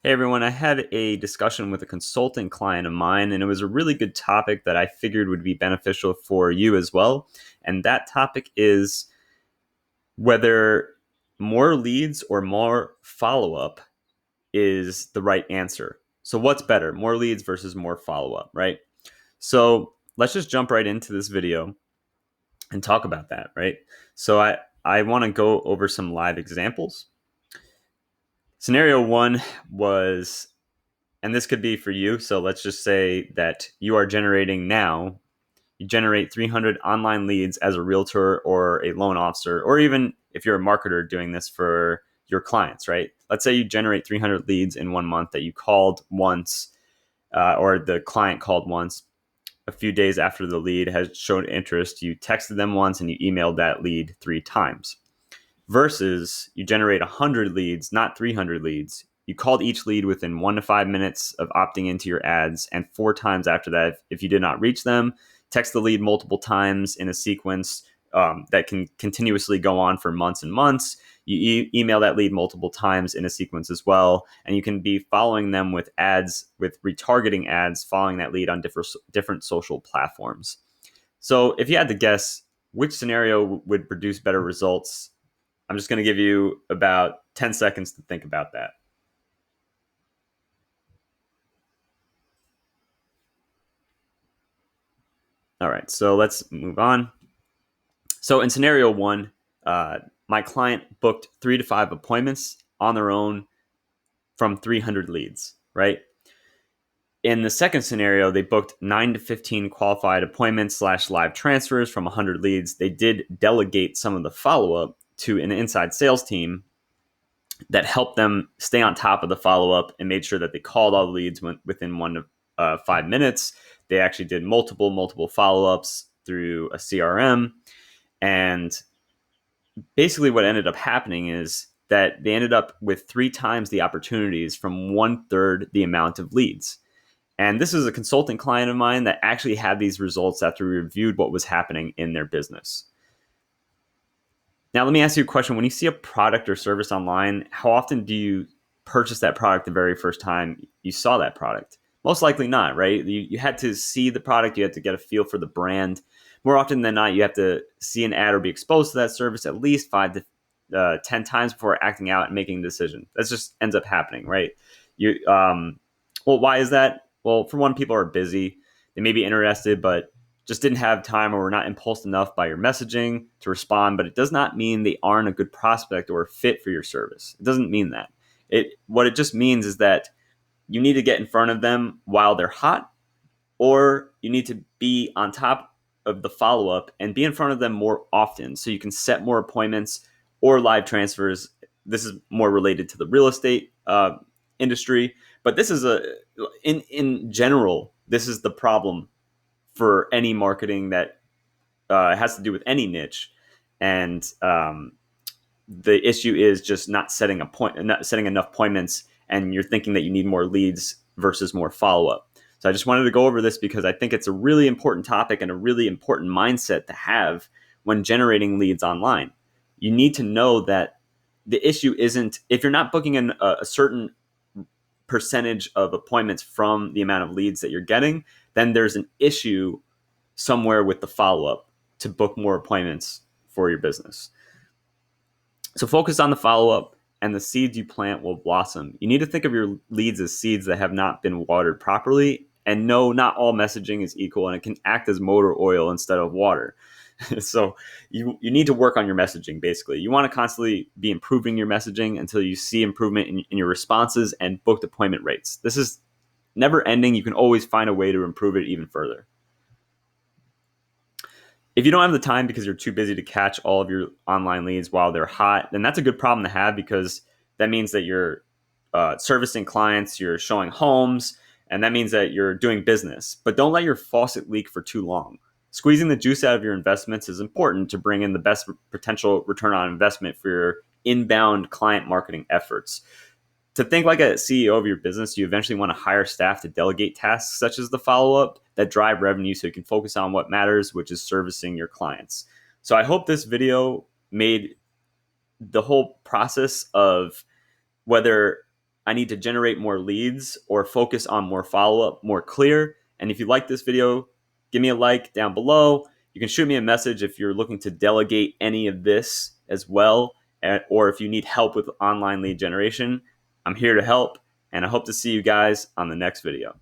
Hey everyone, I had a discussion with a consulting client of mine, and it was a really good topic that I figured would be beneficial for you as well. And that topic is whether more leads or more follow up is the right answer. So, what's better, more leads versus more follow up, right? So, let's just jump right into this video and talk about that, right? So, I want to go over some live examples. Scenario one was, and this could be for you. So let's just say that you are generating now, you generate 300 online leads as a realtor or a loan officer, or even if you're a marketer doing this for your clients, right? Let's say you generate 300 leads in 1 month that you called once, or the client called once. A few days after the lead has shown interest, you texted them once and you emailed that lead 3 times. Versus you generate 100 leads, not 300 leads. You called each lead within 1 to 5 minutes of opting into your ads, and 4 times after that, if you did not reach them, text the lead multiple times in a sequence that can continuously go on for months and months. You email that lead multiple times in a sequence as well, and you can be following them with ads, with retargeting ads, following that lead on different social platforms. So if you had to guess which scenario would produce better results, I'm just going to give you about 10 seconds to think about that. All right, so let's move on. So in scenario one, my client booked 3 to 5 appointments on their own from 300 leads, right? In the second scenario, they booked 9 to 15 qualified appointments slash live transfers from 100 leads. They did delegate some of the follow up to an inside sales team that helped them stay on top of the follow up and made sure that they called all the leads within 1 to 5 minutes. They actually did multiple follow ups through a CRM. And basically, what ended up happening is that they ended up with 3 times the opportunities from 1/3 the amount of leads. And this is a consulting client of mine that actually had these results after we reviewed what was happening in their business. Now, let me ask you a question. When you see a product or service online, how often do you purchase that product the very first time you saw that product? Most likely not, right? You had to see the product, you had to get a feel for the brand. More often than not, you have to see an ad or be exposed to that service at least 5 to 10 times before acting out and making a decision. That just ends up happening, right? Well, why is that? Well, for one, people are busy. They may be interested, but just didn't have time or were not impulsed enough by your messaging to respond, but it does not mean they aren't a good prospect or a fit for your service. It doesn't mean that. What it just means is that you need to get in front of them while they're hot, or you need to be on top of the follow up and be in front of them more often so you can set more appointments or live transfers. This is more related to the real estate industry, but this is in general, this is the problem for any marketing that has to do with any niche. And the issue is just not setting not setting enough appointments, and you're thinking that you need more leads versus more follow up. So I just wanted to go over this because I think it's a really important topic and a really important mindset to have when generating leads online. You need to know that the issue isn't, if you're not booking in a certain percentage of appointments from the amount of leads that you're getting, then there's an issue somewhere with the follow up to book more appointments for your business. So focus on the follow up, and the seeds you plant will blossom. You need to think of your leads as seeds that have not been watered properly. And no, not all messaging is equal, and it can act as motor oil instead of water. So you need to work on your messaging, basically. You want to constantly be improving your messaging until you see improvement in your responses and booked appointment rates. This is never ending. You can always find a way to improve it even further. If you don't have the time because you're too busy to catch all of your online leads while they're hot, then that's a good problem to have, because that means that you're servicing clients, you're showing homes, and that means that you're doing business. But don't let your faucet leak for too long. Squeezing the juice out of your investments is important to bring in the best potential return on investment for your inbound client marketing efforts. To think like a CEO of your business, you eventually want to hire staff to delegate tasks such as the follow-up that drive revenue so you can focus on what matters, which is servicing your clients. So I hope this video made the whole process of whether I need to generate more leads or focus on more follow-up, more clear. And if you like this video, give me a like down below. You can shoot me a message if you're looking to delegate any of this as well, or if you need help with online lead generation. I'm here to help, and I hope to see you guys on the next video.